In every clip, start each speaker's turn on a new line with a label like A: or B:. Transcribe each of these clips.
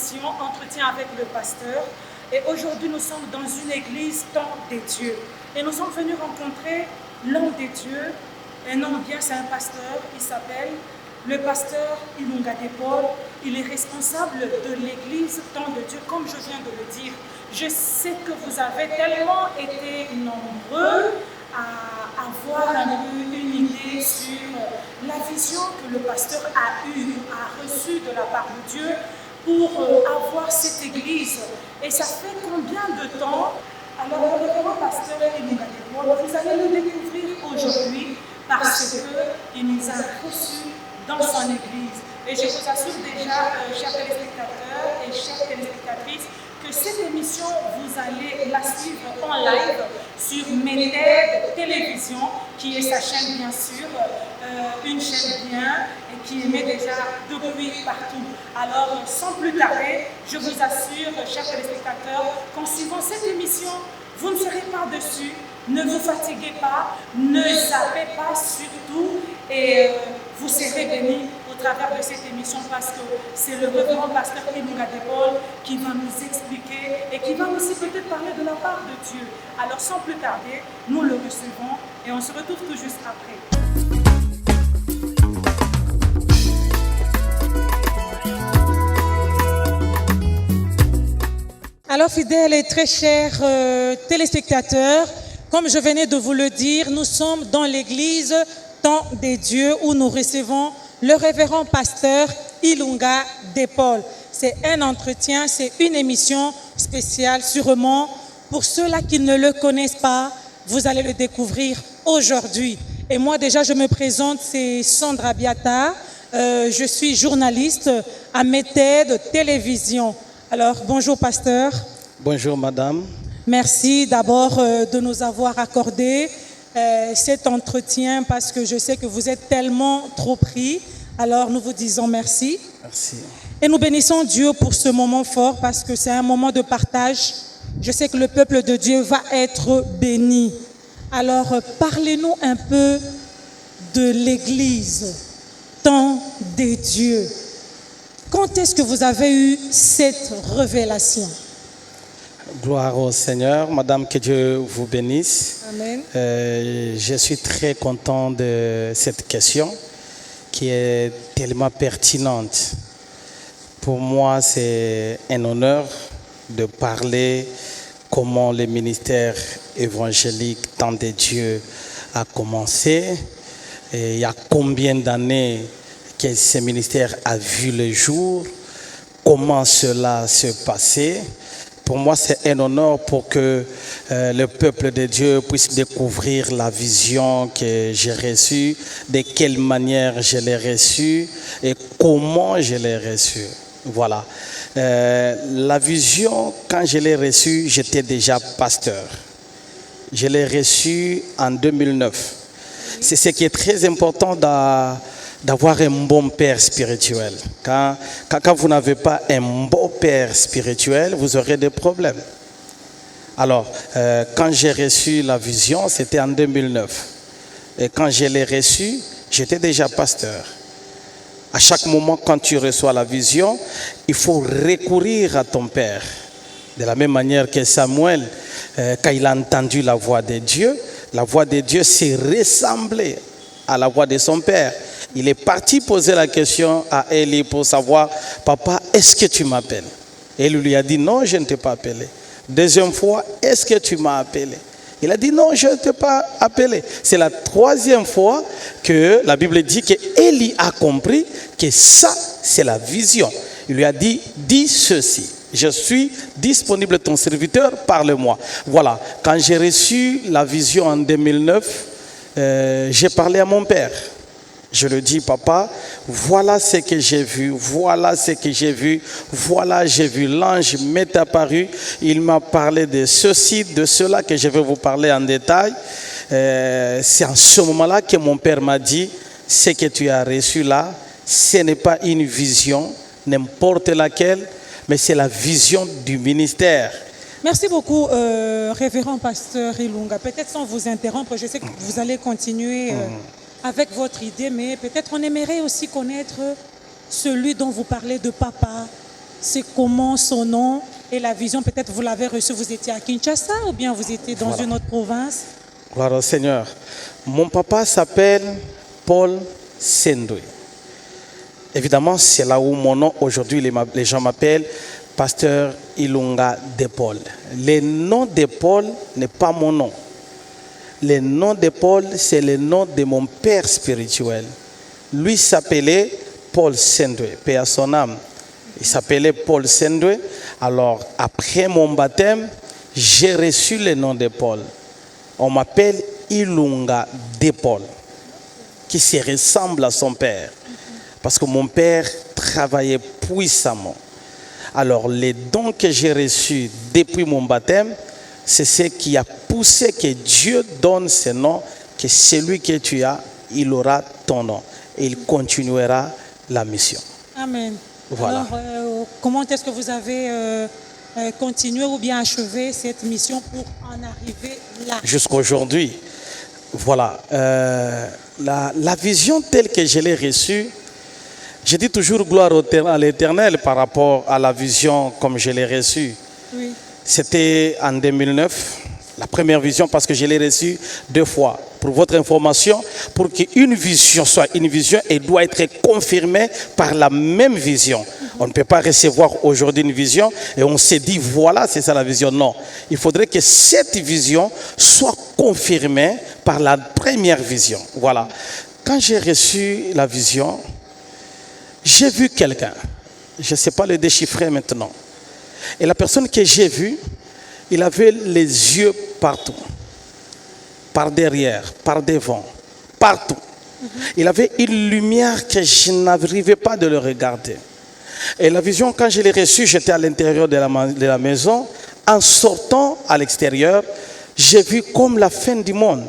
A: émission Entretien avec le pasteur. Et aujourd'hui, nous sommes dans une église temps des dieux. Et nous sommes venus rencontrer l'homme des dieux. Un nom bien, c'est un pasteur. Il s'appelle le pasteur Ilunga Depol. Il est responsable de l'église temps de Dieu, comme je viens de le dire. Je sais que vous avez tellement été nombreux à avoir un peu une idée sur la vision que le pasteur a reçue de la part de Dieu pour avoir cette église. Et ça fait combien de temps? Alors, le révérend pasteur Ilunga Depol, vous allez le découvrir aujourd'hui parce qu'il nous a reçus dans son église. Et je vous assure déjà, chers téléspectateurs et chères téléspectatrices, que cette émission, vous allez la suivre en live sur Méthode Télévision, qui est sa chaîne bien sûr, une chaîne bien et qui émet déjà depuis partout. Alors, sans plus tarder, je vous assure, chers téléspectateurs, qu'en suivant cette émission, vous ne serez pas dessus, ne vous fatiguez pas, ne zappez pas surtout, et vous serez bénis au travers de cette émission parce que c'est le révérend pasteur Ilunga Depol qui va nous expliquer et qui va aussi peut-être parler de la part de Dieu. Alors sans plus tarder, nous le recevons et on se retrouve tout juste après. Alors fidèles et très chers téléspectateurs, comme je venais de vous le dire, nous sommes dans l'église temps des dieux où nous recevons le révérend pasteur Ilunga Depol. C'est un entretien, c'est une émission spéciale sûrement. Pour ceux-là qui ne le connaissent pas, vous allez le découvrir aujourd'hui. Et moi déjà, je me présente, c'est Sandra Biata. Je suis journaliste à Méthode Télévision. Alors, bonjour pasteur.
B: Bonjour madame.
A: Merci d'abord de nous avoir accordé cet entretien parce que je sais que vous êtes tellement trop pris. Alors nous vous disons merci.
B: Merci.
A: Et nous bénissons Dieu pour ce moment fort parce que c'est un moment de partage. Je sais que le peuple de Dieu va être béni. Alors parlez-nous un peu de l'église, temps des dieux. Quand est-ce que vous avez eu cette révélation?
B: Gloire au Seigneur. Madame, que Dieu vous bénisse.
A: Amen.
B: Je suis très content de cette question qui est tellement pertinente. Pour moi, c'est un honneur de parler comment le ministère évangélique Temps de Dieu a commencé et il y a combien d'années que ce ministère a vu le jour, comment cela s'est passé. Pour moi, c'est un honneur pour que le peuple de Dieu puisse découvrir la vision que j'ai reçue, de quelle manière je l'ai reçue et comment je l'ai reçue. Voilà. La vision, quand je l'ai reçue, j'étais déjà pasteur. Je l'ai reçue en 2009. C'est ce qui est très important d'avoir un bon père spirituel. Quand vous n'avez pas un bon père spirituel, vous aurez des problèmes. Alors, quand j'ai reçu la vision, c'était en 2009. Et quand je l'ai reçue, j'étais déjà pasteur. À chaque moment, quand tu reçois la vision, il faut recourir à ton père. De la même manière que Samuel, quand il a entendu la voix de Dieu s'est ressemblée à la voix de son père. Il est parti poser la question à Élie pour savoir, papa, est-ce que tu m'appelles? Et lui a dit, non, je ne t'ai pas appelé. Deuxième fois, est-ce que tu m'as appelé? Il a dit, non, je ne t'ai pas appelé. C'est la troisième fois que la Bible dit que Élie a compris que ça, c'est la vision. Il lui a dit, dis ceci. Je suis disponible, ton serviteur, parle-moi. Voilà, quand j'ai reçu la vision en 2009, j'ai parlé à mon père. Je lui dis, papa, voilà ce que j'ai vu, voilà ce que j'ai vu, voilà, j'ai vu l'ange m'est apparu, il m'a parlé de ceci, de cela que je vais vous parler en détail. C'est en ce moment-là que mon père m'a dit, ce que tu as reçu là, ce n'est pas une vision, n'importe laquelle, mais c'est la vision du ministère.
A: Merci beaucoup, révérend pasteur Ilunga. Peut-être sans vous interrompre, je sais que vous allez continuer avec votre idée, mais peut-être on aimerait aussi connaître celui dont vous parlez de papa, c'est comment son nom et la vision, peut-être vous l'avez reçu, vous étiez à Kinshasa ou bien vous étiez dans une autre province?
B: Gloire au Seigneur. Mon papa s'appelle Paul Sendwe. Évidemment, c'est là où mon nom, aujourd'hui, les gens m'appellent Pasteur Ilunga de Paul. Le nom de Paul n'est pas mon nom. Le nom de Paul, c'est le nom de mon père spirituel. Lui s'appelait Paul Sendwe, paix à son âme. Il s'appelait Paul Sendwe. Alors, après mon baptême, j'ai reçu le nom de Paul. On m'appelle Ilunga de Paul, qui se ressemble à son père. Parce que mon père travaillait puissamment. Alors, les dons que j'ai reçus depuis mon baptême, c'est ce qui a poussé que Dieu donne ce nom, que celui que tu as, il aura ton nom. Et il continuera la mission.
A: Amen.
B: Voilà.
A: Alors, comment est-ce que vous avez continué ou bien achevé cette mission pour en arriver là?
B: Jusqu'à aujourd'hui, voilà. La vision telle que je l'ai reçue, je dis toujours gloire à l'Éternel par rapport à la vision comme je l'ai reçue.
A: Oui.
B: C'était en 2009, la première vision, parce que je l'ai reçue 2 fois. Pour votre information, pour qu'une vision soit une vision, elle doit être confirmée par la même vision. On ne peut pas recevoir aujourd'hui une vision et on s'est dit voilà, c'est ça la vision. Non, il faudrait que cette vision soit confirmée par la première vision. Voilà. Quand j'ai reçu la vision, j'ai vu quelqu'un. Je ne sais pas le déchiffrer maintenant. Et la personne que j'ai vue, il avait les yeux partout. Par derrière, par devant, partout. Il avait une lumière que je n'arrivais pas de le regarder. Et la vision, quand je l'ai reçue, j'étais à l'intérieur de la maison. En sortant à l'extérieur, j'ai vu comme la fin du monde.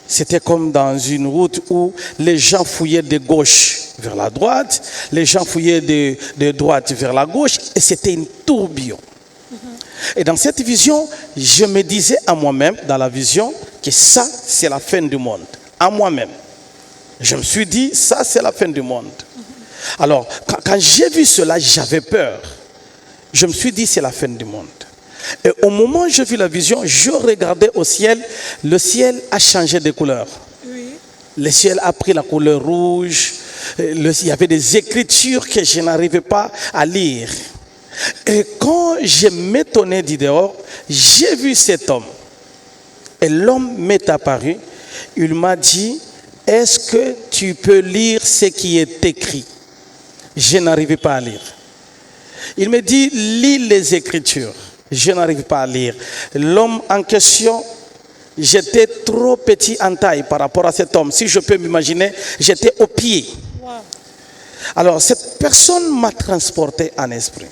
B: C'était comme dans une route où les gens fouillaient de gauche vers la droite, les gens fouillaient de droite vers la gauche, et c'était une tourbillon. Et dans cette vision, je me disais à moi-même, dans la vision, que ça, c'est la fin du monde. À moi-même. Je me suis dit, ça, c'est la fin du monde. Alors, quand j'ai vu cela, j'avais peur. Je me suis dit, c'est la fin du monde. Et au moment où j'ai vu la vision, je regardais au ciel. Le ciel a changé de couleur.
A: Oui.
B: Le ciel a pris la couleur rouge. Il y avait des écritures que je n'arrivais pas à lire. Et quand je m'étonnais du dehors, j'ai vu cet homme. Et l'homme m'est apparu. Il m'a dit, est-ce que tu peux lire ce qui est écrit? Je n'arrivais pas à lire. Il me dit, lis les écritures. Je n'arrive pas à lire. L'homme en question, j'étais trop petit en taille par rapport à cet homme. Si je peux m'imaginer, j'étais au pied.
A: Wow.
B: Alors, cette personne m'a transporté en esprit.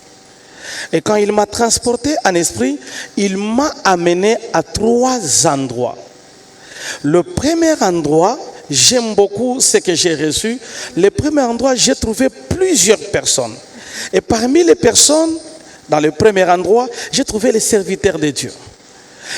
B: Et quand il m'a transporté en esprit, il m'a amené à 3 endroits. Le premier endroit, j'aime beaucoup ce que j'ai reçu. Le premier endroit, j'ai trouvé plusieurs personnes. Et parmi les personnes, dans le premier endroit, j'ai trouvé les serviteurs de Dieu.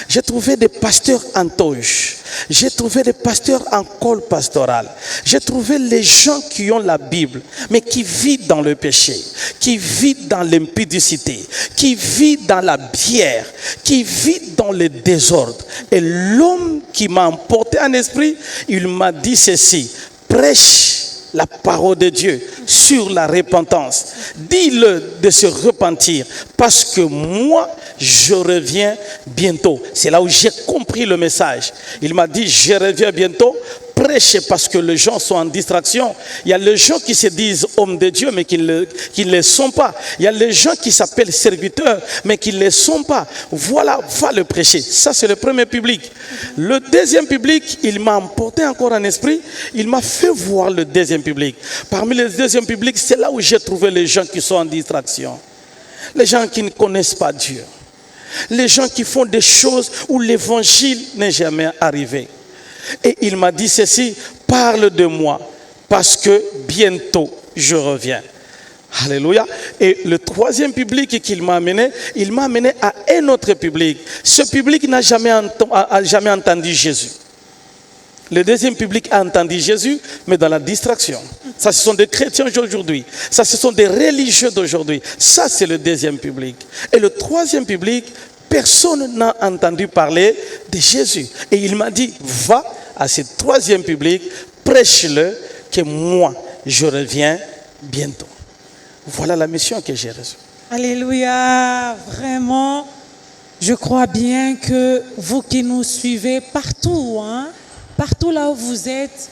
B: J'ai trouvé des pasteurs en toge. J'ai trouvé des pasteurs en col pastoral. J'ai trouvé les gens qui ont la Bible, mais qui vivent dans le péché, qui vivent dans l'impudicité, qui vivent dans la bière, qui vivent dans le désordre. Et l'homme qui m'a emporté en esprit, il m'a dit ceci: prêche la parole de Dieu sur la repentance. Dis-le de se repentir, parce que moi, je reviens bientôt. C'est là où j'ai compris le message. Il m'a dit, je reviens bientôt. Prêchez, parce que les gens sont en distraction. Il y a les gens qui se disent hommes de Dieu, mais qui ne le sont pas. Il y a les gens qui s'appellent serviteurs, mais qui ne le sont pas. Voilà, va le prêcher. Ça, c'est le premier public. Le deuxième public, il m'a emporté encore en esprit. Il m'a fait voir le deuxième public. Parmi les deuxièmes publics, c'est là où j'ai trouvé les gens qui sont en distraction. Les gens qui ne connaissent pas Dieu. Les gens qui font des choses où l'évangile n'est jamais arrivé. Et il m'a dit ceci: parle de moi, parce que bientôt je reviens. Alléluia. Et le troisième public qu'il m'a amené, il m'a amené à un autre public. Ce public n'a jamais entendu Jésus. Le deuxième public a entendu Jésus, mais dans la distraction. Ça, ce sont des chrétiens d'aujourd'hui. Ça, ce sont des religieux d'aujourd'hui. Ça, c'est le deuxième public. Et le troisième public, personne n'a entendu parler de Jésus. Et il m'a dit, va à ce troisième public, prêche-le, que moi, je reviens bientôt. Voilà la mission que j'ai reçue.
C: Alléluia, vraiment, je crois bien que vous qui nous suivez partout, partout là où vous êtes,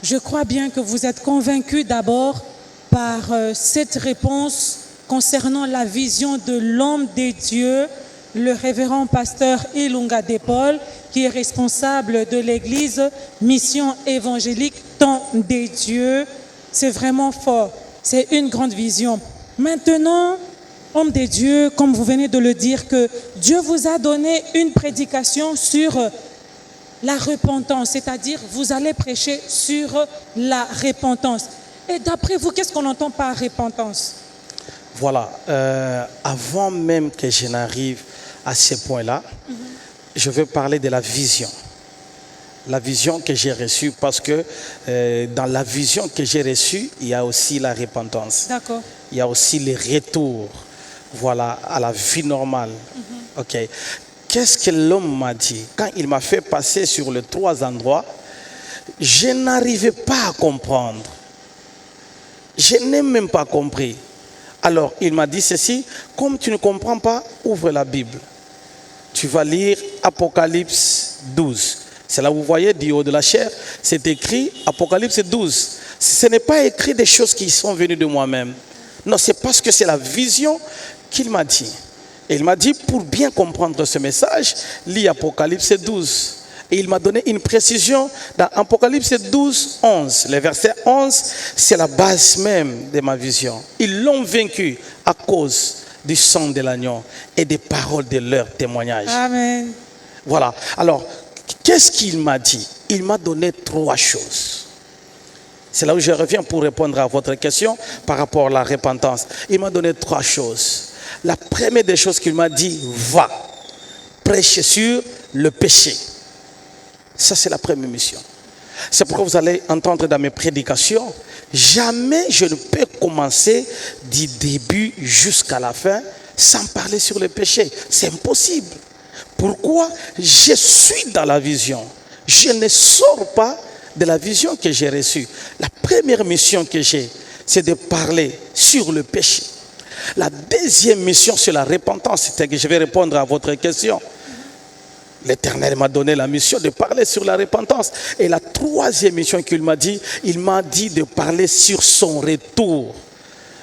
C: je crois bien que vous êtes convaincus d'abord par cette réponse concernant la vision de l'homme des dieux, le révérend pasteur Ilunga Depol, qui est responsable de l'église Mission évangélique Temps des dieux. C'est vraiment fort, c'est une grande vision. Maintenant, homme des dieux, comme vous venez de le dire, que Dieu vous a donné une prédication sur la repentance, c'est-à-dire vous allez prêcher sur la repentance. Et d'après vous, qu'est-ce qu'on entend par repentance?
B: Voilà, avant même que je n'arrive à ce point-là, je veux parler de la vision. La vision que j'ai reçue, parce que dans la vision que j'ai reçue, il y a aussi la repentance.
C: D'accord.
B: Il y a aussi le retour, voilà, à la vie normale. Ok. Qu'est-ce que l'homme m'a dit? Quand il m'a fait passer sur les 3 endroits, je n'arrivais pas à comprendre. Je n'ai même pas compris. Alors, il m'a dit ceci, comme tu ne comprends pas, ouvre la Bible. Tu vas lire Apocalypse 12. C'est là où vous voyez, du haut de la chair, c'est écrit Apocalypse 12. Ce n'est pas écrit des choses qui sont venues de moi-même. Non, c'est parce que c'est la vision qu'il m'a dit. Et il m'a dit, pour bien comprendre ce message, lis Apocalypse 12. Et il m'a donné une précision dans Apocalypse 12, 11. Le verset 11, c'est la base même de ma vision. Ils l'ont vaincu à cause du sang de l'agneau et des paroles de leur témoignage.
C: Amen.
B: Voilà. Alors, qu'est-ce qu'il m'a dit? Il m'a donné 3 choses. C'est là où je reviens pour répondre à votre question par rapport à la repentance. Il m'a donné 3 choses. La première des choses qu'il m'a dit, va, prêche sur le péché. Ça, c'est la première mission. C'est pourquoi vous allez entendre dans mes prédications, jamais je ne peux commencer du début jusqu'à la fin sans parler sur le péché. C'est impossible. Pourquoi? Je suis dans la vision. Je ne sors pas de la vision que j'ai reçue. La première mission que j'ai, c'est de parler sur le péché. La deuxième mission, c'est la repentance. C'est que je vais répondre à votre question. L'Éternel m'a donné la mission de parler sur la repentance. Et la troisième mission qu'il m'a dit, il m'a dit de parler sur son retour.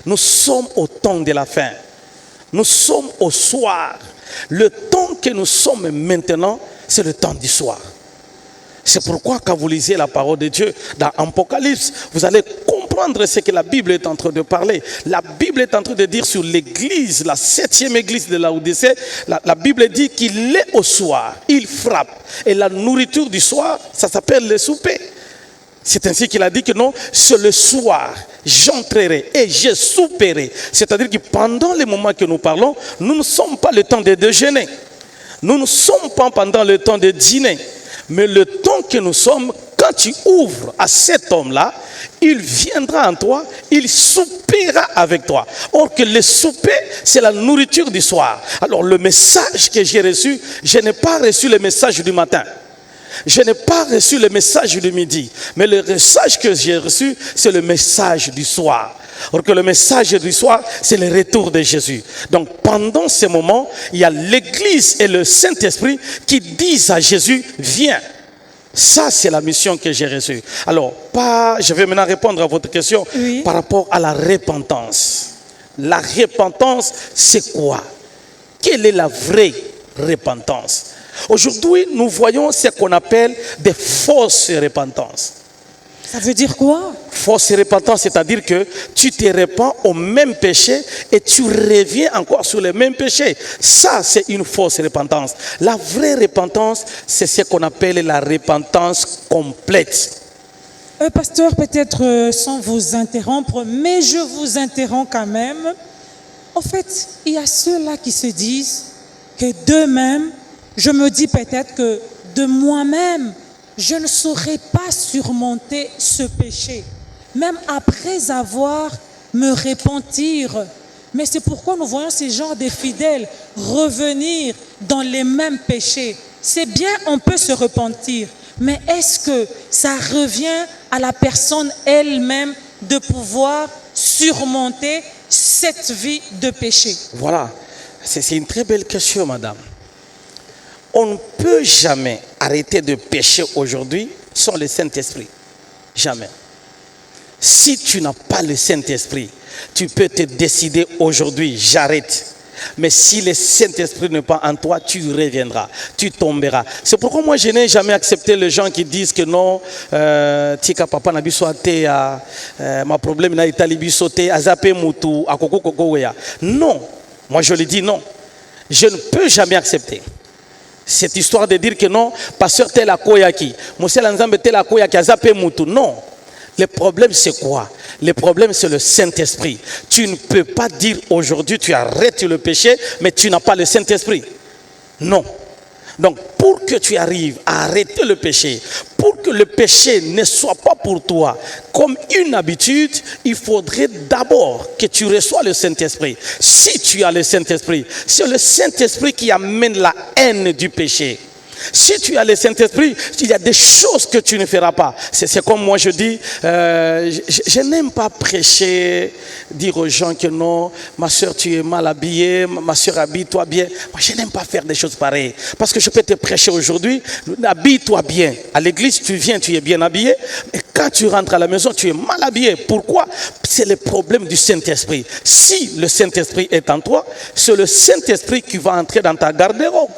B: Nous sommes au temps de la fin. Nous sommes au soir. Le temps que nous sommes maintenant, c'est le temps du soir. C'est pourquoi quand vous lisez la parole de Dieu dans Apocalypse, vous allez comprendre ce que la Bible est en train de parler. La Bible est en train de dire sur l'église, la 7e église de Laodicée, la Bible dit qu'il est au soir, il frappe. Et la nourriture du soir, ça s'appelle le souper. C'est ainsi qu'il a dit que non, c'est le soir, j'entrerai et je souperai. C'est-à-dire que pendant les moments que nous parlons, nous ne sommes pas le temps de déjeuner. Nous ne sommes pas pendant le temps de dîner. Mais le temps que nous sommes, quand tu ouvres à cet homme-là, il viendra en toi, il soupera avec toi. Or que le souper, c'est la nourriture du soir. Alors le message que j'ai reçu, je n'ai pas reçu le message du matin. Je n'ai pas reçu le message du midi. Mais le message que j'ai reçu, c'est le message du soir. Or que le message du soir, c'est le retour de Jésus. Donc pendant ce moment, il y a l'Église et le Saint-Esprit qui disent à Jésus, viens. Ça, c'est la mission que j'ai reçue. Alors, je vais maintenant répondre à votre question par rapport à la repentance. La repentance, c'est quoi? Quelle est la vraie repentance? Aujourd'hui, nous voyons ce qu'on appelle des fausses repentances.
C: Ça veut dire quoi?
B: Fausse repentance, c'est-à-dire que tu te répands au même péché et tu reviens encore sur le même péché. Ça, c'est une fausse repentance. La vraie repentance, c'est ce qu'on appelle la repentance complète.
C: Pasteur, peut-être sans vous interrompre, mais je vous interromps quand même. En fait, il y a ceux-là qui se disent que d'eux-mêmes, je me dis peut-être que de moi-même, je ne saurais pas surmonter ce péché, même après avoir me repentir. Mais c'est pourquoi nous voyons ces genres de fidèles revenir dans les mêmes péchés. C'est bien, on peut se repentir, mais est-ce que ça revient à la personne elle-même de pouvoir surmonter cette vie de péché?
B: Voilà, c'est une très belle question, madame. On ne peut jamais arrêter de pécher aujourd'hui sans le Saint-Esprit. Jamais. Si tu n'as pas le Saint-Esprit, tu peux te décider aujourd'hui, j'arrête. Mais si le Saint-Esprit n'est pas en toi, tu reviendras, tu tomberas. C'est pourquoi moi je n'ai jamais accepté les gens qui disent que non, tika papa na biso ate ma problème na itali biso te azape mutu akoko koko weya. Non, moi je le dis non. Je ne peux jamais accepter cette histoire de dire que non, pasteur tel a koyaki, monsieur Lanzambe tel a koyaki azape mutu. Non. Le problème, c'est quoi? Le problème, c'est le Saint-Esprit. Tu ne peux pas dire aujourd'hui, tu arrêtes le péché, mais tu n'as pas le Saint-Esprit. Non. Donc, pour que tu arrives à arrêter le péché, pour que le péché ne soit pas pour toi comme une habitude, il faudrait d'abord que tu reçois le Saint-Esprit. Si tu as le Saint-Esprit, c'est le Saint-Esprit qui amène la haine du péché. Si tu as le Saint-Esprit, il y a des choses que tu ne feras pas. C'est comme moi je dis, je n'aime pas prêcher, dire aux gens que non, ma soeur tu es mal habillée, ma soeur habille-toi bien. Moi je n'aime pas faire des choses pareilles. Parce que je peux te prêcher aujourd'hui, habille-toi bien. À l'église tu viens, tu es bien habillé. Mais quand tu rentres à la maison, tu es mal habillé. Pourquoi? C'est le problème du Saint-Esprit. Si le Saint-Esprit est en toi, c'est le Saint-Esprit qui va entrer dans ta garde-robe.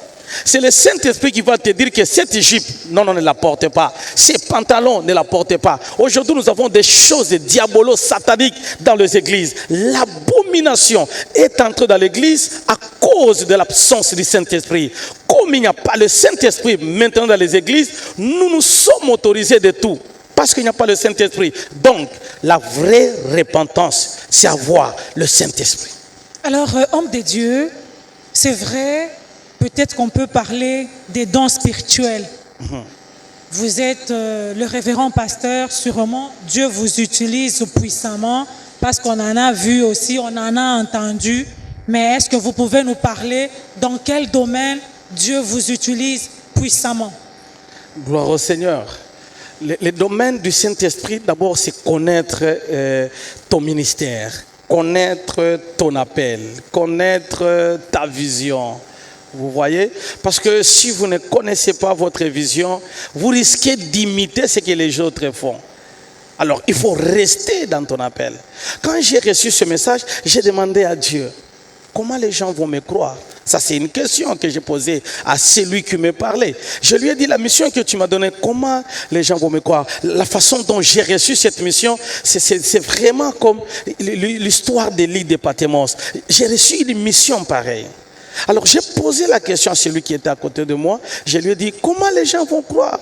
B: C'est le Saint-Esprit qui va te dire que cette Égypte, non, ne la porte pas. Ces pantalons, ne la porte pas. Aujourd'hui, nous avons des choses diabolo-sataniques dans les églises. L'abomination est entrée dans l'église à cause de l'absence du Saint-Esprit. Comme il n'y a pas le Saint-Esprit maintenant dans les églises, nous sommes autorisés de tout. Parce qu'il n'y a pas le Saint-Esprit. Donc, la vraie repentance, c'est avoir le Saint-Esprit.
C: Alors, homme de Dieu, c'est vrai. Peut-être qu'on peut parler des dons spirituels. Vous êtes le révérend pasteur, sûrement Dieu vous utilise puissamment parce qu'on en a vu aussi, on en a entendu. Mais est-ce que vous pouvez nous parler dans quel domaine Dieu vous utilise puissamment?
B: Gloire au Seigneur. Le domaine du Saint-Esprit, d'abord, c'est connaître ton ministère, connaître ton appel, connaître ta vision. Vous voyez? Parce que si vous ne connaissez pas votre vision, vous risquez d'imiter ce que les autres font. Alors, il faut rester dans ton appel. Quand j'ai reçu ce message, j'ai demandé à Dieu, comment les gens vont me croire? Ça, c'est une question que j'ai posée à celui qui me parlait. Je lui ai dit, la mission que tu m'as donnée, comment les gens vont me croire? La façon dont j'ai reçu cette mission, c'est vraiment comme l'histoire de l'île de Patmos. J'ai reçu une mission pareille. Alors j'ai posé la question à celui qui était à côté de moi. Je lui ai dit, comment les gens vont croire?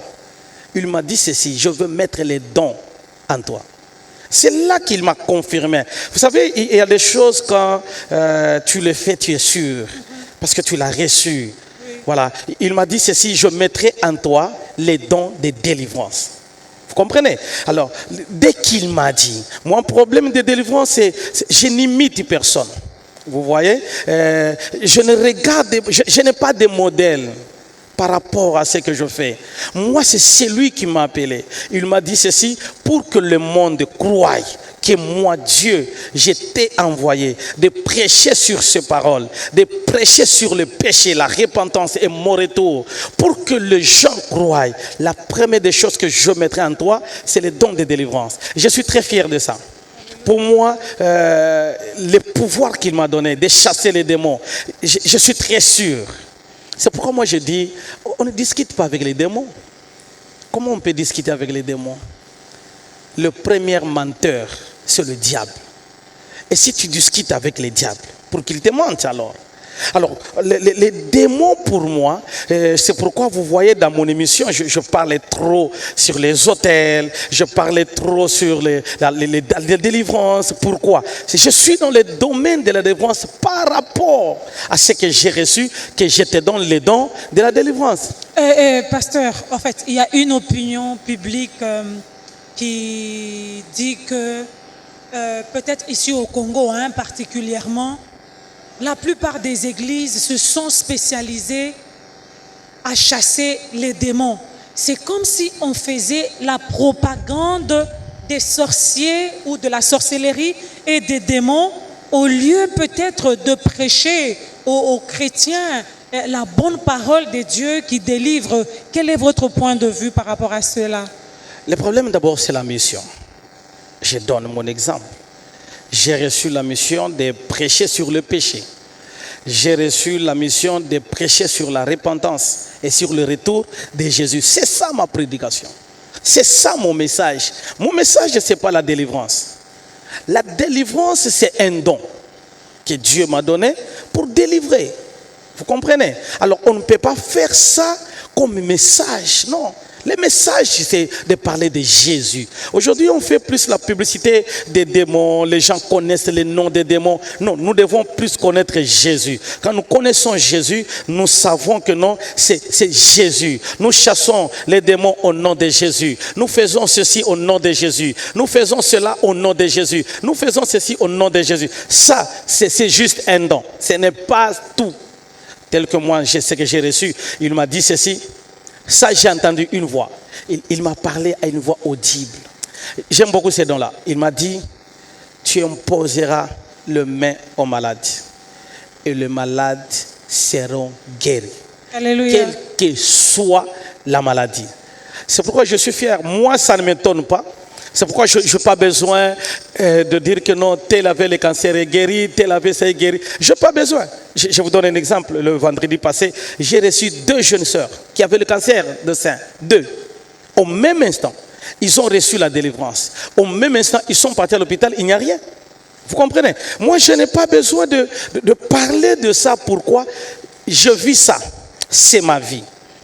B: Il m'a dit ceci, je veux mettre les dons en toi. C'est là qu'il m'a confirmé. Vous savez, il y a des choses quand tu les fais, tu es sûr. Parce que tu l'as reçu. Voilà. Il m'a dit ceci, je mettrai en toi les dons de délivrance. Vous comprenez? Alors, dès qu'il m'a dit, mon problème de délivrance, c'est je n'imite personne. Vous voyez, je n'ai pas de modèle par rapport à ce que je fais. Moi, c'est celui qui m'a appelé. Il m'a dit ceci, pour que le monde croie que moi, Dieu, j'étais envoyé de prêcher sur ces paroles, de prêcher sur le péché, la repentance et mon retour. Pour que les gens croient, la première des choses que je mettrai en toi, c'est le don de délivrance. Je suis très fier de ça. Pour moi, le pouvoir qu'il m'a donné de chasser les démons, je suis très sûr. C'est pourquoi moi je dis, on ne discute pas avec les démons. Comment on peut discuter avec les démons? Le premier menteur, c'est le diable. Et si tu discutes avec les diables, pour qu'il te mente alors, Alors, les démons pour moi, c'est pourquoi vous voyez dans mon émission, je parlais trop sur les hôtels, je parlais trop sur les délivrances. Pourquoi? Je suis dans le domaine de la délivrance par rapport à ce que j'ai reçu, que j'étais dans les dons de la délivrance.
C: Pasteur, en fait, il y a une opinion publique qui dit que peut-être ici au Congo, particulièrement, la plupart des églises se sont spécialisées à chasser les démons. C'est comme si on faisait la propagande des sorciers ou de la sorcellerie et des démons au lieu peut-être de prêcher aux chrétiens la bonne parole de Dieu qui délivre. Quel est votre point de vue par rapport à cela?
B: Le problème d'abord, c'est la mission. Je donne mon exemple. J'ai reçu la mission de prêcher sur le péché. J'ai reçu la mission de prêcher sur la repentance et sur le retour de Jésus. C'est ça ma prédication. C'est ça mon message. Mon message, ce n'est pas la délivrance. La délivrance, c'est un don que Dieu m'a donné pour délivrer. Vous comprenez? Alors, on ne peut pas faire ça comme message, non. Le message, c'est de parler de Jésus. Aujourd'hui, on fait plus la publicité des démons. Les gens connaissent les noms des démons. Non, nous devons plus connaître Jésus. Quand nous connaissons Jésus, nous savons que non, c'est Jésus. Nous chassons les démons au nom de Jésus. Nous faisons ceci au nom de Jésus. Nous faisons cela au nom de Jésus. Nous faisons ceci au nom de Jésus. Ça, c'est juste un don. Ce n'est pas tout. Tel que moi, je sais que j'ai reçu. Il m'a dit ceci. Ça, j'ai entendu une voix. Il m'a parlé à une voix audible. J'aime beaucoup ces dons-là. Il m'a dit, tu imposeras le main aux malades. Et les malades seront guéris.
C: Alléluia.
B: Quelle que soit la maladie. C'est pourquoi je suis fier. Moi, ça ne m'étonne pas. C'est pourquoi je n'ai pas besoin de dire que non, tel avait le cancer est guéri, tel avait ça est guéri. Je n'ai pas besoin. Je vous donne un exemple. Le vendredi passé, j'ai reçu 2 jeunes sœurs qui avaient le cancer de sein. 2. Au même instant, ils ont reçu la délivrance. Au même instant, ils sont partis à l'hôpital, il n'y a rien. Vous comprenez? Moi, je n'ai pas besoin de parler de ça. Pourquoi? Je vis ça. C'est ma vie.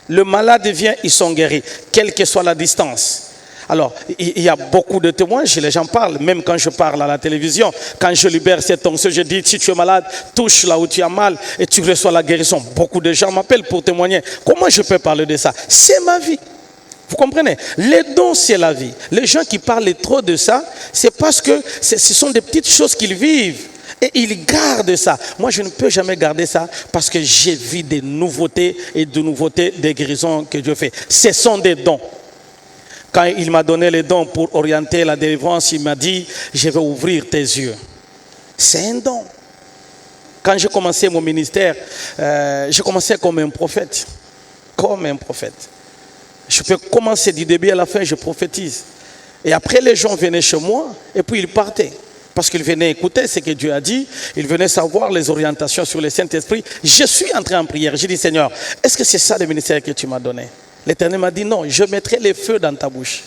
B: Le malade vient, ils sont guéris, quelle que soit la distance. Alors, il y a beaucoup de témoignages, les gens parlent, même quand je parle à la télévision, quand je libère cette onction, je dis, si tu es malade, touche là où tu as mal et tu reçois la guérison. Beaucoup de gens m'appellent pour témoigner. Comment je peux parler de ça? C'est ma vie. Vous comprenez? Les dons, c'est la vie. Les gens qui parlent trop de ça, c'est parce que ce sont des petites choses qu'ils vivent. Et ils gardent ça. Moi, je ne peux jamais garder ça parce que j'ai vu des nouveautés et de nouveautés des guérisons que Dieu fait. Ce sont des dons. Quand il m'a donné les dons pour orienter la délivrance, il m'a dit, je vais ouvrir tes yeux. C'est un don. Quand j'ai commencé mon ministère, j'ai commencé comme un prophète. Comme un prophète. Je peux commencer du début à la fin, je prophétise. Et après, les gens venaient chez moi et puis ils partaient. Parce qu'ils venaient écouter ce que Dieu a dit. Ils venaient savoir les orientations sur le Saint-Esprit. Je suis entré en prière. J'ai dit, Seigneur, est-ce que c'est ça le ministère que tu m'as donné? L'Éternel m'a dit, non, je mettrai les feux dans ta bouche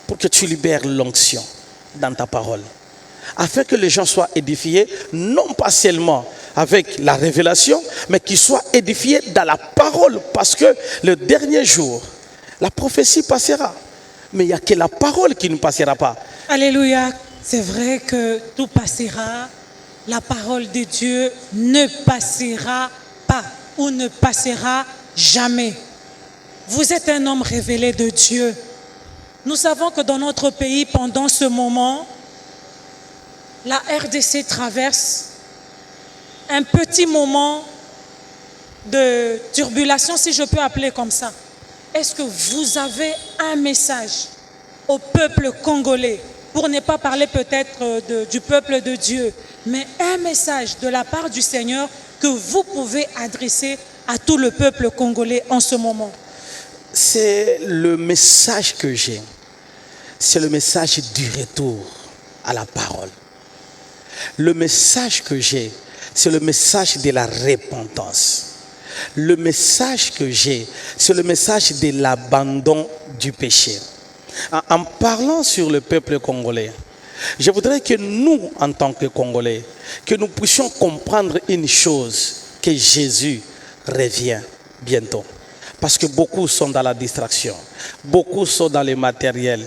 B: pour que tu libères l'onction dans ta parole. Afin que les gens soient édifiés, non pas seulement avec la révélation, mais qu'ils soient édifiés dans la parole. Parce que le dernier jour, la prophétie passera. Mais il n'y a que la parole qui ne passera pas.
C: Alléluia. C'est vrai que tout passera. La parole de Dieu ne passera pas ou ne passera jamais. Vous êtes un homme révélé de Dieu. Nous savons que dans notre pays, pendant ce moment, la RDC traverse un petit moment de turbulation, si je peux appeler comme ça. Est-ce que vous avez un message au peuple congolais, pour ne pas parler peut-être du peuple de Dieu, mais un message de la part du Seigneur que vous pouvez adresser à tout le peuple congolais en ce moment?
B: C'est le message que j'ai. C'est le message du retour à la parole. Le message que j'ai, c'est le message de la repentance. Le message que j'ai, c'est le message de l'abandon du péché. En parlant sur le peuple congolais, je voudrais que nous, en tant que Congolais, que nous puissions comprendre une chose. que Jésus revient bientôt. Parce que beaucoup sont dans la distraction, beaucoup sont dans le matériel,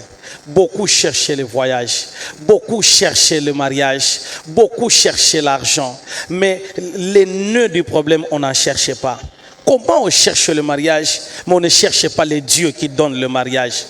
B: beaucoup cherchent le voyage, beaucoup cherchent le mariage, beaucoup cherchent l'argent. Mais les nœuds du problème, on n'en cherche pas. Comment on cherche le mariage, mais on ne cherche pas le Dieu qui donne le mariage?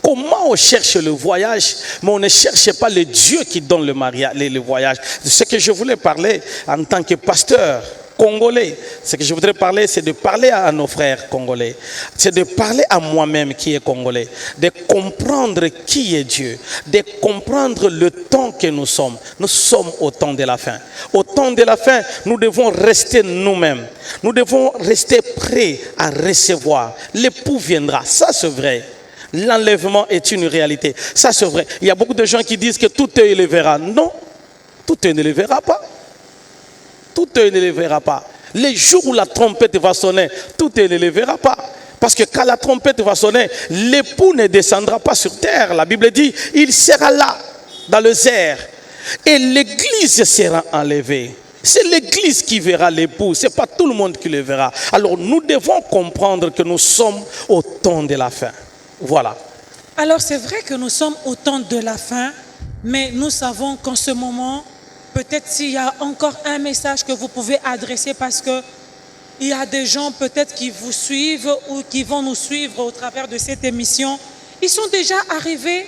B: Comment on cherche le voyage, mais on ne cherche pas le Dieu qui donne le voyage? Ce que je voulais parler en tant que pasteur congolais, ce que je voudrais parler, c'est de parler à nos frères congolais, c'est de parler à moi-même qui est congolais, de comprendre qui est Dieu, de comprendre le temps que nous sommes. Nous sommes au temps de la fin. Au temps de la fin, nous devons rester nous-mêmes. Nous devons rester prêts à recevoir. L'époux viendra, ça c'est vrai. L'enlèvement est une réalité, ça c'est vrai. Il y a beaucoup de gens qui disent que tout œil le verra. Non, tout œil ne le verra pas. Tout œil ne le verra pas. Les jours où la trompette va sonner, tout œil ne le verra pas. Parce que quand la trompette va sonner, l'époux ne descendra pas sur terre. La Bible dit, il sera là, dans le désert. Et l'église sera enlevée. C'est l'église qui verra l'époux, ce n'est pas tout le monde qui le verra. Alors nous devons comprendre que nous sommes au temps de la fin. Voilà.
C: Alors c'est vrai que nous sommes au temps de la fin, mais nous savons qu'en ce moment, peut-être s'il y a encore un message que vous pouvez adresser, parce que il y a des gens peut-être qui vous suivent ou qui vont nous suivre au travers de cette émission. Ils sont déjà arrivés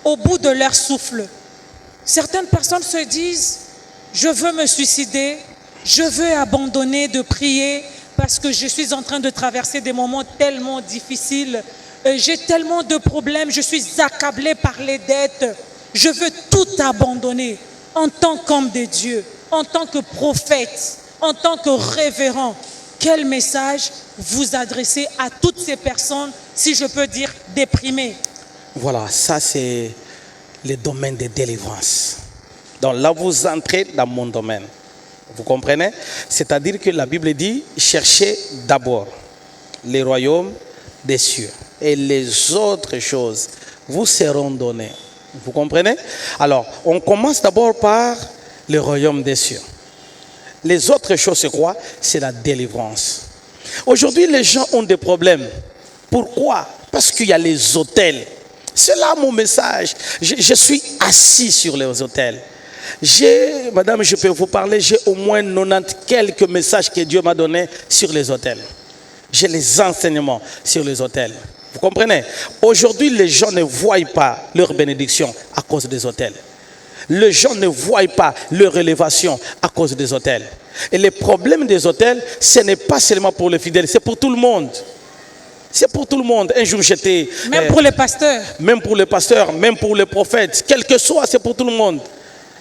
C: au bout de leur souffle. Certaines personnes se disent, je veux me suicider, je veux abandonner de prier parce que je suis en train de traverser des moments tellement difficiles. J'ai tellement de problèmes, je suis accablé par les dettes. Je veux tout abandonner. En tant qu'homme de Dieu, en tant que prophète, en tant que révérend, quel message vous adressez à toutes ces personnes, si je peux dire, déprimées?
B: Voilà, ça c'est le domaine de délivrance. Donc là, vous entrez dans mon domaine. Vous comprenez? C'est-à-dire que la Bible dit, cherchez d'abord les royaumes des cieux et les autres choses vous seront données. Vous comprenez? Alors, on commence d'abord par le royaume des cieux. Les autres choses, c'est quoi? C'est la délivrance. Aujourd'hui, les gens ont des problèmes. Pourquoi? Parce qu'il y a les autels. C'est là mon message. Je suis assis sur les autels. Madame, je peux vous parler, j'ai au moins 90 quelques messages que Dieu m'a donnés sur les autels. J'ai les enseignements sur les autels. Vous comprenez? Aujourd'hui, les gens ne voient pas leur bénédiction à cause des autels. Les gens ne voient pas leur élévation à cause des autels. Et le problème des autels, ce n'est pas seulement pour les fidèles, c'est pour tout le monde. C'est pour tout le monde. Un jour, j'étais...
C: Même pour les pasteurs.
B: Même pour les pasteurs, même pour les prophètes. Quel que soit, c'est pour tout le monde.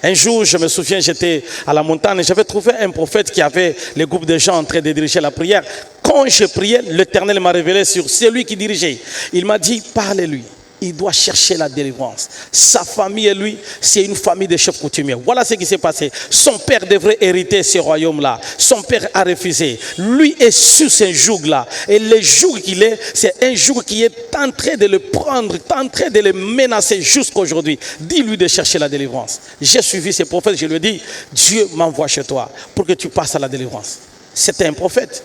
B: Un jour, je me souviens, j'étais à la montagne et j'avais trouvé un prophète qui avait le groupe de gens en train de diriger la prière. Quand je priais, l'Éternel m'a révélé sur celui qui dirigeait. Il m'a dit, parlez-lui. Il doit chercher la délivrance. Sa famille et lui, c'est une famille de chefs coutumiers. Voilà ce qui s'est passé. Son père devrait hériter ce royaume-là. Son père a refusé. Lui est sous ce joug-là. Et le joug qu'il est, c'est un joug qui est en train de le prendre, en train de le menacer jusqu'aujourd'hui. Dis-lui de chercher la délivrance. J'ai suivi ce prophète, je lui ai dit, Dieu m'envoie chez toi pour que tu passes à la délivrance. C'était un prophète.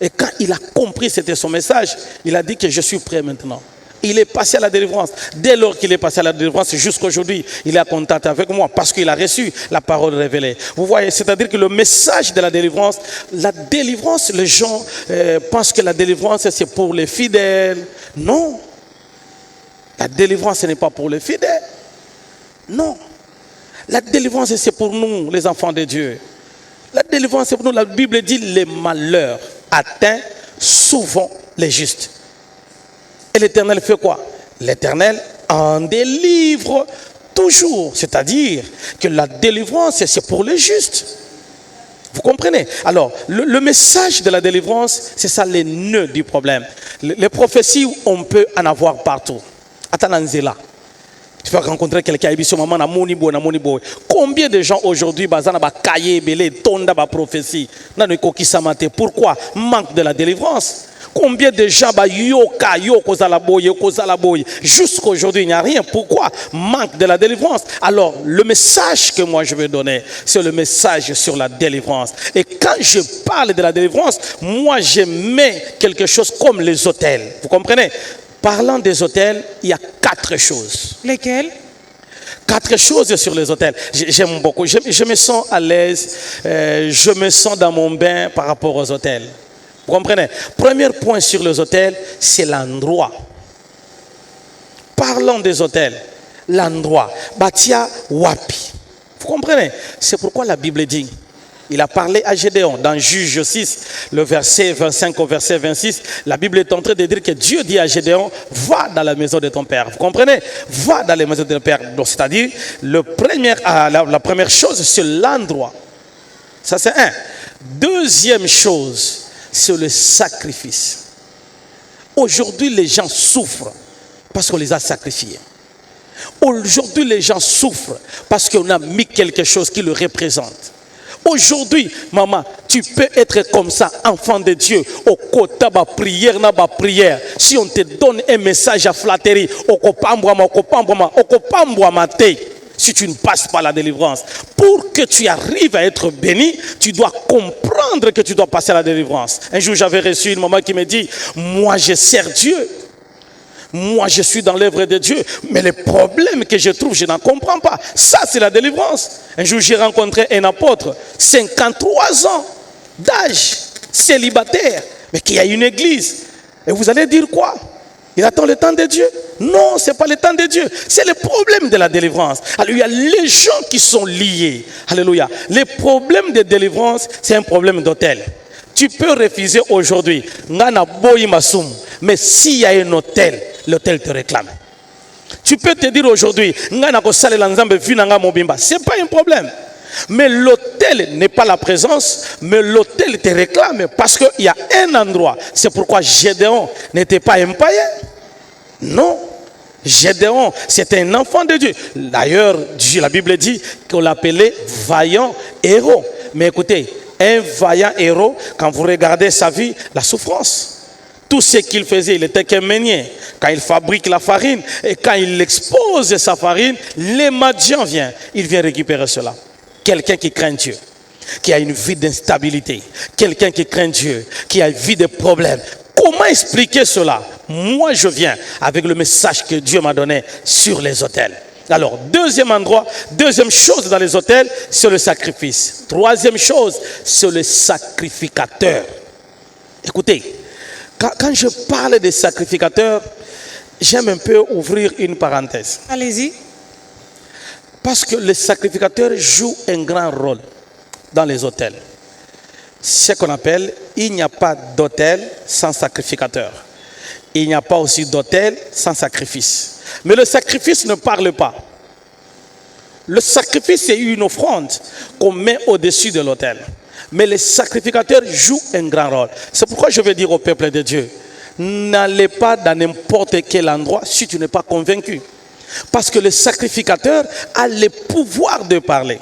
B: Et quand il a compris c'était son message, il a dit que je suis prêt maintenant. Il est passé à la délivrance. Dès lors qu'il est passé à la délivrance, jusqu'aujourd'hui, il est en contact avec moi parce qu'il a reçu la parole révélée. Vous voyez, c'est-à-dire que le message de la délivrance, les gens pensent que la délivrance, c'est pour les fidèles. Non. La délivrance, ce n'est pas pour les fidèles. Non. La délivrance, c'est pour nous, les enfants de Dieu. La délivrance, c'est pour nous. La Bible dit, les malheurs atteignent souvent les justes. Et l'Éternel fait quoi? L'Éternel en délivre toujours. C'est-à-dire que la délivrance, c'est pour les justes. Vous comprenez? Alors, le message de la délivrance, c'est ça les nœuds du problème. Les prophéties, on peut en avoir partout. Atananzela. Tu vas rencontrer quelqu'un qui dit maman na moni boy. Combien de gens aujourd'hui bazana ba kaye belé tonda ba prophétie. Pourquoi? Manque de la délivrance. Combien de gens, jusqu'à aujourd'hui, il n'y a rien. Pourquoi? Manque de la délivrance. Alors, le message que moi je vais donner, c'est le message sur la délivrance. Et quand je parle de la délivrance, moi je mets quelque chose comme les autels. Vous comprenez? Parlant des autels, il y a 4 choses.
C: Lesquelles?
B: 4 choses sur les autels. J'aime beaucoup. Je me sens à l'aise. Je me sens dans mon bain par rapport aux autels. Vous comprenez? Premier point sur les autels, c'est l'endroit. Parlons des autels. L'endroit. Batia Wapi. Vous comprenez? C'est pourquoi la Bible dit, il a parlé à Gédéon dans Juge 6, le verset 25 au verset 26. La Bible est en train de dire que Dieu dit à Gédéon, va dans la maison de ton père. Vous comprenez? Va dans la maison de ton père. Donc, c'est-à-dire, la première chose, c'est l'endroit. Ça, c'est un. Deuxième chose, c'est le sacrifice. Aujourd'hui, les gens souffrent parce qu'on les a sacrifiés. Aujourd'hui, les gens souffrent parce qu'on a mis quelque chose qui le représente. Aujourd'hui, maman, tu peux être comme ça, enfant de Dieu. Au côté de prière, prière. Si on te donne un message à flatterie, si tu ne passes pas la délivrance, pour que tu arrives à être béni, tu dois comprendre que tu dois passer la délivrance. Un jour, j'avais reçu une maman qui me dit, moi, je sers Dieu. Moi, je suis dans l'œuvre de Dieu. Mais les problèmes que je trouve, je n'en comprends pas. Ça, c'est la délivrance. Un jour, j'ai rencontré un apôtre, 53 ans d'âge, célibataire, mais qui a une église. Et vous allez dire quoi? Il attend le temps de Dieu? Non, ce n'est pas le temps de Dieu. C'est le problème de la délivrance. Alors, il y a les gens qui sont liés. Alléluia. Les problèmes de délivrance, c'est un problème d'hôtel. Tu peux refuser aujourd'hui. Mais s'il y a un hôtel, l'hôtel te réclame. Tu peux te dire aujourd'hui, ce n'est pas un problème. Mais l'hôtel n'est pas la présence, mais l'hôtel te réclame parce qu'il y a un endroit. C'est pourquoi Gédéon n'était pas un païen. Non. Gédéon, c'était un enfant de Dieu. D'ailleurs, la Bible dit qu'on l'appelait vaillant héros. Mais écoutez, un vaillant héros, quand vous regardez sa vie, la souffrance. Tout ce qu'il faisait, il était qu'un meunier. Quand il fabrique la farine et quand il expose sa farine, les Madians viennent. Il vient récupérer cela. Quelqu'un qui craint Dieu, qui a une vie d'instabilité. Quelqu'un qui craint Dieu, qui a une vie de problèmes. Comment expliquer cela? Moi, je viens avec le message que Dieu m'a donné sur les autels. Alors, deuxième endroit, deuxième chose dans les autels, c'est le sacrifice. Troisième chose, c'est le sacrificateur. Écoutez, quand je parle des sacrificateurs, j'aime un peu ouvrir une parenthèse.
C: Allez-y.
B: Parce que les sacrificateurs jouent un grand rôle dans les autels. Ce qu'on appelle, il n'y a pas d'autel sans sacrificateur. Il n'y a pas aussi d'autel sans sacrifice. Mais le sacrifice ne parle pas. Le sacrifice, c'est une offrande qu'on met au-dessus de l'autel. Mais les sacrificateurs jouent un grand rôle. C'est pourquoi je veux dire au peuple de Dieu, n'allez pas dans n'importe quel endroit si tu n'es pas convaincu. Parce que le sacrificateur a le pouvoir de parler.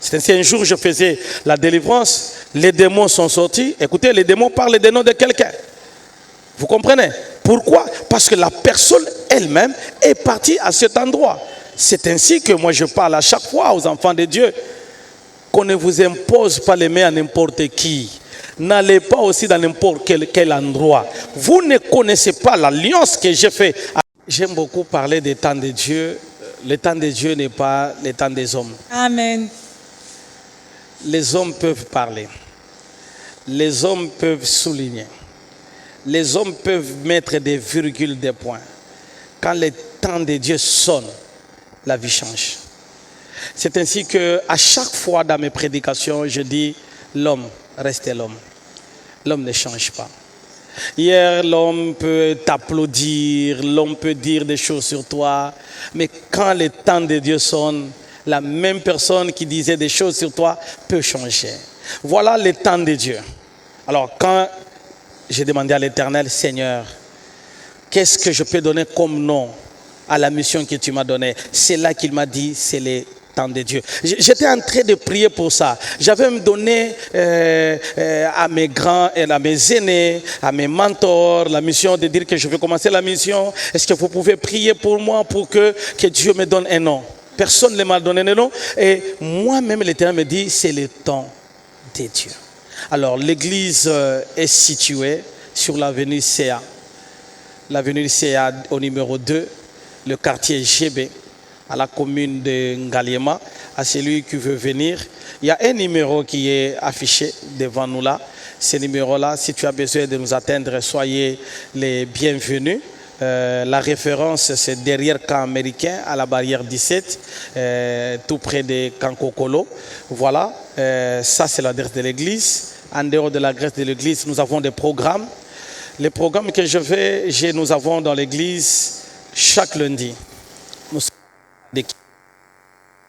B: C'est ainsi, un jour, je faisais la délivrance, les démons sont sortis. Écoutez, les démons parlent des noms de quelqu'un. Vous comprenez? Pourquoi? Parce que la personne elle-même est partie à cet endroit. C'est ainsi que moi je parle à chaque fois aux enfants de Dieu. Qu'on ne vous impose pas les mains à n'importe qui. N'allez pas aussi dans n'importe quel endroit. Vous ne connaissez pas l'alliance que j'ai faite. J'aime beaucoup parler des temps de Dieu. Le temps de Dieu n'est pas le temps des hommes.
C: Amen.
B: Les hommes peuvent parler. Les hommes peuvent souligner. Les hommes peuvent mettre des virgules, des points. Quand le temps de Dieu sonne, la vie change. C'est ainsi que à chaque fois dans mes prédications, je dis l'homme, restez l'homme. L'homme ne change pas. Hier, l'homme peut t'applaudir, l'homme peut dire des choses sur toi, mais quand le temps de Dieu sonne, la même personne qui disait des choses sur toi peut changer. Voilà le temps de Dieu. Alors quand j'ai demandé à l'Éternel, Seigneur, qu'est-ce que je peux donner comme nom à la mission que tu m'as donnée? C'est là qu'il m'a dit, c'est les temps de Dieu. J'étais en train de prier pour ça. J'avais me donné à mes grands et à mes aînés, à mes mentors, la mission de dire que je vais commencer la mission. Est-ce que vous pouvez prier pour moi pour que Dieu me donne un nom? Personne ne m'a donné un nom. Et moi-même, l'Éternel me dit, c'est le temps de Dieu. Alors, l'église est située sur l'avenue CA. L'avenue CA au numéro 2, le quartier GB, à la commune de Ngaliema, à celui qui veut venir. Il y a un numéro qui est affiché devant nous là. Ce numéro-là, si tu as besoin de nous atteindre, soyez les bienvenus. La référence, c'est derrière camp américain, à la barrière 17, tout près de Kankokolo. Voilà, ça c'est l'adresse de l'église. En dehors de l'adresse de l'église, nous avons des programmes. Les programmes que nous avons dans l'église chaque lundi.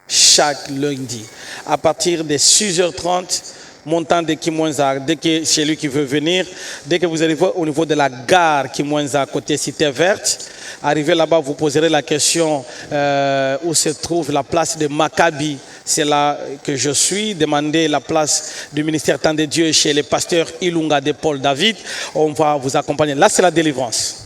B: Chaque lundi, à partir de 6h30, montant de Kimwenza, dès que celui qui veut venir, dès que vous arrivez au niveau de la gare Kimwenza, côté Cité Verte, arrivez là-bas, vous poserez la question où se trouve la place de Maccabi. C'est là que je suis. Demandez la place du ministère Temps de Dieu chez le pasteur Ilunga de Paul David. On va vous accompagner. Là, c'est la délivrance.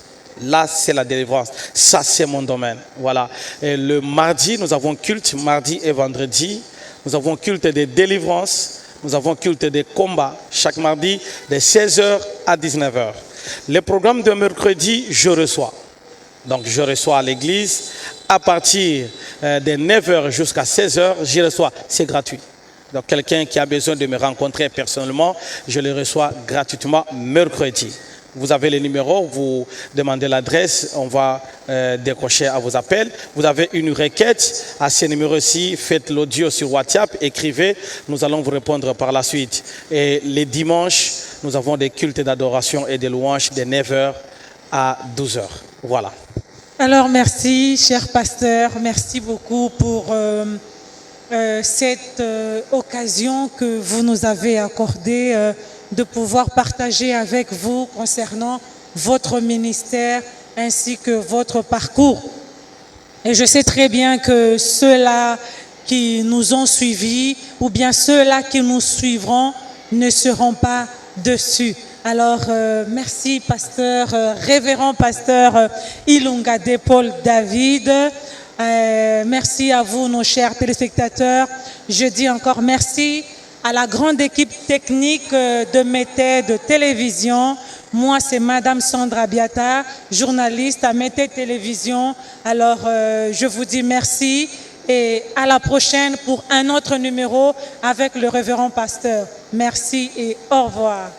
B: Là, c'est la délivrance. Ça, c'est mon domaine. Voilà. Et le mardi, nous avons culte, mardi et vendredi. Nous avons culte de délivrance. Nous avons culte de combat. Chaque mardi, de 16h à 19h. Le programme de mercredi, je reçois. Donc, je reçois à l'église. À partir de 9h jusqu'à 16h, j'y reçois. C'est gratuit. Donc, quelqu'un qui a besoin de me rencontrer personnellement, je le reçois gratuitement mercredi. Vous avez les numéros, vous demandez l'adresse, on va décrocher à vos appels. Vous avez une requête à ce numéro-ci, faites l'audio sur WhatsApp, écrivez, nous allons vous répondre par la suite. Et les dimanches, nous avons des cultes d'adoration et de louanges de 9h à 12h. Voilà.
C: Alors merci, cher pasteur, merci beaucoup pour cette occasion que vous nous avez accordée de pouvoir partager avec vous concernant votre ministère ainsi que votre parcours. Et je sais très bien que ceux-là qui nous ont suivis ou bien ceux-là qui nous suivront ne seront pas dessus. Alors, merci pasteur, révérend pasteur Ilunga de Paul David. Merci à vous, nos chers téléspectateurs. Je dis encore merci à la grande équipe technique de Mété de télévision. Moi, c'est Madame Sandra Biata, journaliste à Mété Télévision. Alors, je vous dis merci et à la prochaine pour un autre numéro avec le révérend pasteur. Merci et au revoir.